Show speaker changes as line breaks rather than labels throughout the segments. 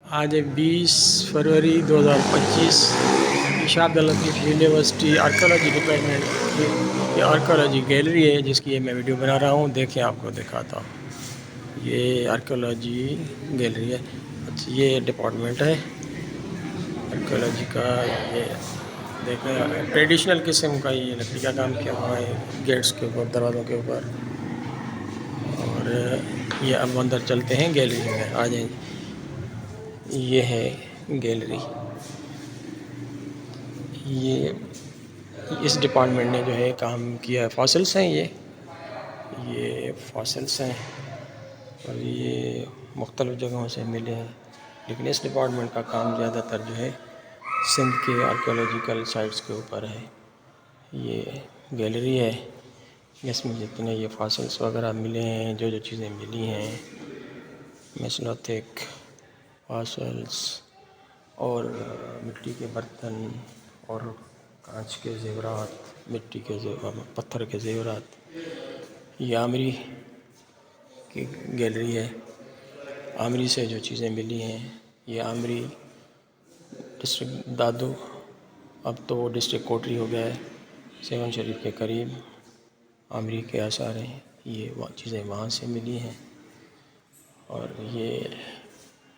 آج 20 فروری 2025 شاہد لطیف university archaeology department کی یہ آرکیالوجی گیلری ہے جس کی میں ویڈیو بنا رہا ہوں. دیکھیں آپ کو دکھاتا ہوں. یہ آرکیالوجی گیلری ہے. اچھا یہ ڈپارٹمنٹ ہے آرکیالوجی کا. یہ دیکھیں ٹریڈیشنل قسم کا یہ لکڑی کا کام کیا ہوا ہے گیٹس کے اوپر، دروازوں کے اوپر. اور یہ اب اندر چلتے ہیں گیلری میں. آ جائیں. یہ ہے گیلری. یہ اس ڈپارٹمنٹ نے جو ہے کام کیا. فاسلس ہیں یہ فاسلس ہیں اور یہ مختلف جگہوں سے ملے ہیں. لیکن اس ڈپارٹمنٹ کا کام زیادہ تر جو ہے سندھ کے آرکیالوجیکل سائٹس کے اوپر ہے. یہ گیلری ہے جس میں جتنے یہ فاسلس وغیرہ ملے ہیں، جو چیزیں ملی ہیں، میسولوتھک فاسلس اور مٹی کے برتن اور کانچ کے زیورات، مٹی کے زیورات، پتھر کے زیورات. یہ آمری کی گیلری ہے. آمری سے جو چیزیں ملی ہیں، یہ آمری ڈسٹرکٹ دادو، اب تو وہ ڈسٹرکٹ کوٹری ہو گیا ہے، سیون شریف کے قریب آمری کے آثار ہیں. یہ چیزیں وہاں سے ملی ہیں. اور یہ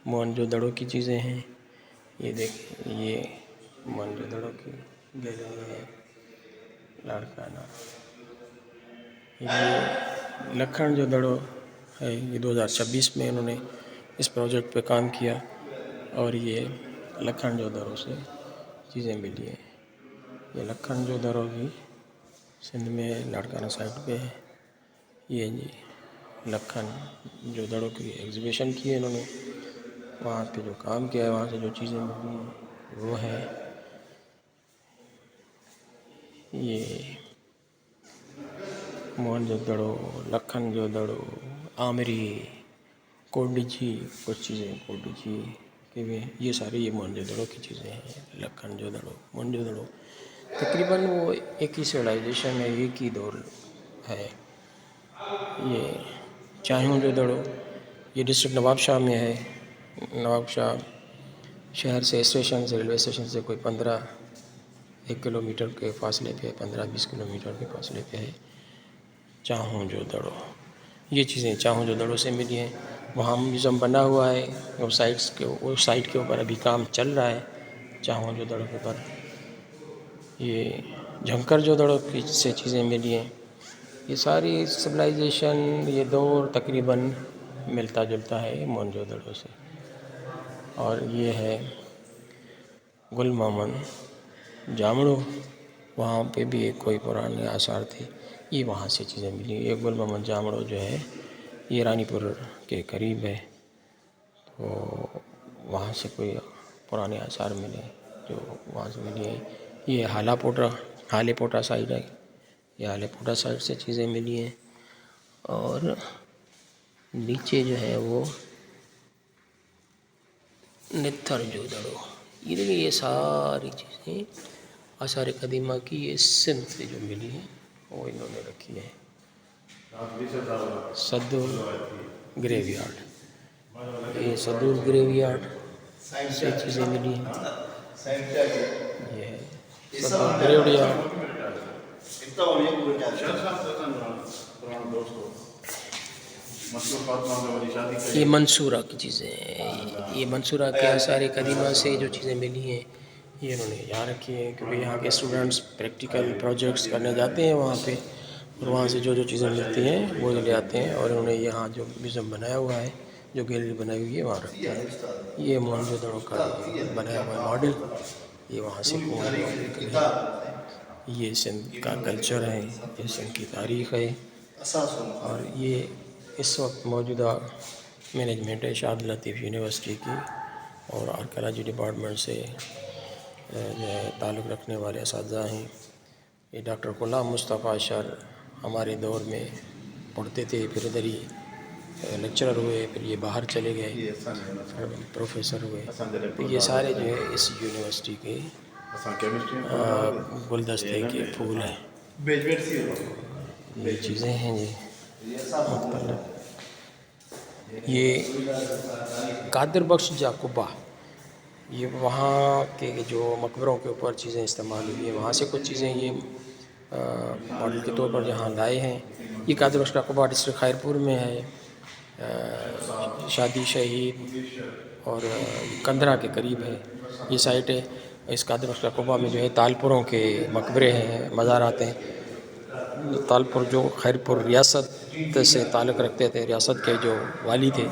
موہنجو دڑو کی چیزیں ہیں. یہ دیکھیں یہ موہنجو دڑو کی گیلری ہے لاڑکانہ. یہ لکھن جو دڑو ہے، یہ 2026 میں انہوں نے اس پروجیکٹ پہ کام کیا اور یہ لکھن جو دڑو سے چیزیں ملی ہیں. یہ لکھن جو دڑو بھی سندھ میں لاڑکانہ سائٹ پہ ہے. یہ جی لکھن جو دڑو کی ایگزیبیشن کی ہے انہوں نے، وہاں پہ جو کام کیا ہے، وہاں سے جو چیزیں ملی ہیں وہ ہے. یہ موہنجو دڑو، لکھن جو دڑو، آمری، کوڈجی، کچھ چیزیں کوڈجی کے بھی ہیں. یہ ساری یہ موہنجو دڑو کی چیزیں ہیں. لکھن جو دڑو، موہنجو دڑو تقریباً وہ ایک ہی سویلائزیشن ہے، ایک ہی دور ہے. یہ چاہیوں جو دڑو، یہ ڈسٹرکٹ نواب شاہ میں ہے. نواب شاہ شہر سے اسٹیشن سے ریلوے اسٹیشن سے کوئی 1 کلومیٹر کے فاصلے پہ، 15-20 کلومیٹر کے فاصلے پہ ہے چاہوں جو دڑو. یہ چیزیں چاہوں جو دڑو سے ملی ہیں. وہاں میوزیم بنا ہوا ہے. وہ سائٹ کے اوپر ابھی کام چل رہا ہے چاہوں جو دڑو کے اوپر. یہ جھنکر جو دڑو کی سے چیزیں ملی ہیں. یہ ساری سویلائزیشن، یہ دور تقریباً ملتا جلتا ہے موہنجو دڑو سے. اور یہ ہے گل محمد جامڑو، وہاں پہ بھی ایک کوئی پرانے آثار تھے، یہ وہاں سے چیزیں ملی. یہ گل محمد جامڑو جو ہے یہ رانی پور کے قریب ہے، تو وہاں سے کوئی پرانے آثار ملے جو وہاں سے ملی ہیں. یہ ہالے پوٹا سائٹ ہے. یہ ہالے پوٹا سائٹ سے چیزیں ملی ہیں. اور نیچے جو ہے وہ نتھر جو دڑو. یہ دیکھیں یہ ساری چیزیں آثار قدیمہ کی یہ سندھ سے جو ملی ہیں وہ انہوں نے رکھی ہیں. صدور گریو یارڈ، یہ صدور گریو یارڈ سے چیزیں ملی ہیں. یہ ہے صدور گریو یارڈ. یہ منصورہ کی چیزیں ہیں. یہ منصورہ کے آثار قدیمہ سے جو چیزیں ملی ہیں یہ انہوں نے یہاں رکھی ہیں، کیونکہ یہاں کے اسٹوڈنٹس پریکٹیکل پروجیکٹس کرنے جاتے ہیں وہاں پہ، اور وہاں سے جو چیزیں ملتی ہیں وہ لے آتے ہیں. اور انہوں نے یہاں جو میوزیم بنایا ہوا ہے، جو گیلری بنائی ہوئی ہے، وہاں رکھتے ہیں. یہ موہنجو دڑو کا بنایا ہوا ہے ماڈل، یہ وہاں سے یہ سندھ کا کلچر ہے، یہ سندھ کی تاریخ ہے. اور یہ اس وقت موجودہ مینجمنٹ ہے شاہد لطیف یونیورسٹی کی، اور آرکیالوجی ڈپارٹمنٹ سے جو ہے تعلق رکھنے والے اساتذہ ہیں. یہ ڈاکٹر غلام مصطفیٰ اشر ہمارے دور میں پڑھتے تھے، پھر ادھر ہی لیکچرر ہوئے، پھر یہ باہر چلے گئے، پھر پروفیسر ہوئے. تو یہ سارے جو ہے اس یونیورسٹی کے گلدستے کے پھول ہیں. یہ چیزیں ہیں جی مختلف. یہ قادر بخش جاقبہ، یہ وہاں کے جو مقبروں کے اوپر چیزیں استعمال ہوئی ہیں، وہاں سے کچھ چیزیں یہ ماڈل کے طور پر یہاں لائے ہیں۔ یہ قادر بخش جاقبہ ڈسٹرکٹ خیر پور میں ہے، شادی شہید اور کندرا کے قریب ہے یہ سائٹ ہے۔ اس قادر بخش جاقبہ میں جو ہے تالپوروں کے مقبرے ہیں، مزارات ہیں۔ تالپور جو خیر پور ریاست سے تعلق رکھتے تھے، ریاست کے جو والی تھے،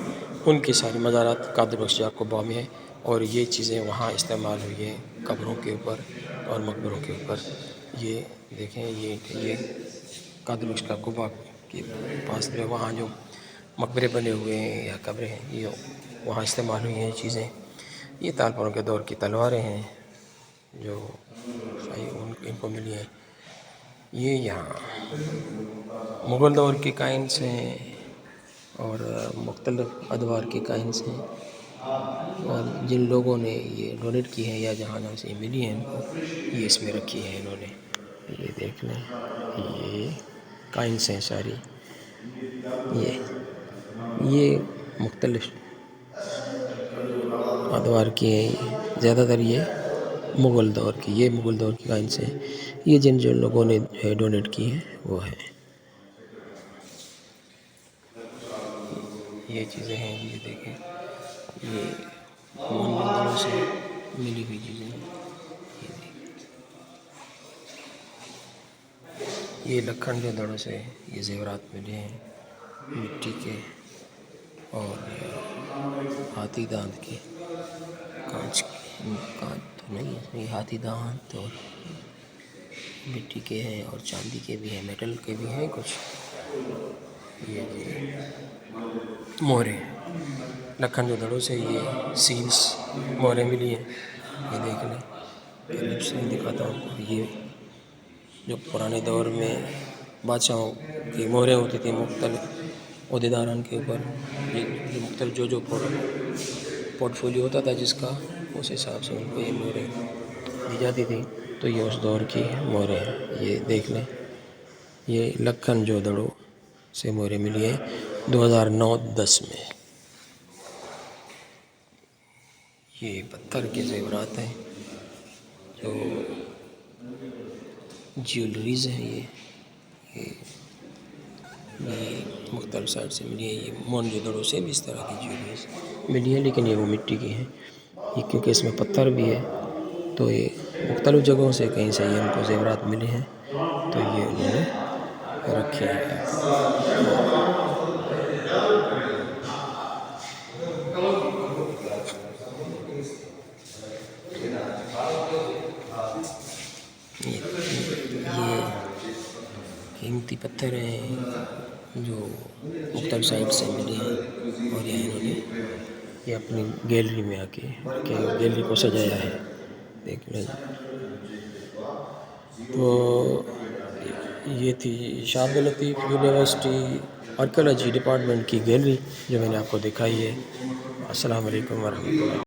ان کی ساری مزارات قادر بخش جاقبہ میں ہیں، اور یہ چیزیں وہاں استعمال ہوئی ہیں قبروں کے اوپر اور مقبروں کے اوپر۔ یہ دیکھیں، یہ قادر بخش جاقبہ کے پاس جو وہاں جو مقبرے بنے ہوئے ہیں یا قبریں ہیں، یہ وہاں استعمال ہوئی ہیں چیزیں۔ یہ تالپوروں کے دور کی تلواریں ہیں جو ان کو ملی ہیں۔ یہ یہاں مغل دور کے کائنس ہیں اور مختلف ادوار کے کائنس ہیں، اور جن لوگوں نے یہ ڈونیٹ کی ہیں یا جہاں سے ملی ہیں ان کو یہ اس میں رکھی ہیں انہوں نے۔ یہ دیکھ لیں، یہ کائنس ہیں ساری۔ یہ مختلف ادوار کی ہیں، زیادہ تر یہ مغل دور کی، یہ مغل دور کی کائنس ہیں۔ یہ جن لوگوں نے ڈونیٹ کی ہیں وہ ہیں۔ یہ چیزیں ہیں، یہ دیکھیں، یہ مندروں سے ملی ہوئی چیزیں ہیں۔ یہ لکھن جو دڑوں سے یہ زیورات ملے ہیں مٹی کے اور ہاتھی دانت کے، کانچ تو نہیں، ہاتھی دانت اور مٹی کے ہیں اور چاندی کے بھی ہیں، میٹل کے بھی ہیں کچھ۔ یہ مہرے لکھن جو دڑوں سے یہ سیلس مہرے ملی ہیں، یہ دیکھ لیں، قریب سے دکھاتا ہوں آپ کو۔ یہ جو پرانے دور میں بادشاہوں کی مہریں ہوتی تھیں مختلف عہدیداران کے اوپر، یہ مختلف جو پورٹ فولیو ہوتا تھا جس کا، اس حساب سے ان کو یہ مہریں دی جاتی تھیں، تو یہ اس دور کی مہریں ہیں۔ یہ دیکھ لیں، یہ لکھن جو دڑوں سے مہریں ملی ہیں 2009-10 میں۔ یہ پتھر کے زیورات ہیں جو جیولریز ہیں، یہ مختلف سائٹ سے ملی ہیں۔ یہ مونجو دڑوں سے بھی اس طرح کی جیولریز ملی ہیں، لیکن یہ وہ مٹی کی ہیں، یہ کیونکہ اس میں پتھر بھی ہے تو یہ مختلف جگہوں سے کہیں سے یہ ان کو زیورات ملے ہیں، تو یہ انہوں نے رکھے ہیں۔ یہ قیمتی پتھر ہیں جو مختلف سائٹ سے ملے ہیں، اور یہ انہوں نے یہ اپنی گیلری میں آ کے گیلری کو سجایا ہے، دیکھ لیں۔ تو یہ تھی شاہ عبداللطیف یونیورسٹی آرکیالوجی ڈپارٹمنٹ کی گیلری جو میں نے آپ کو دکھائی ہے۔ السلام علیکم ورحمۃ اللہ۔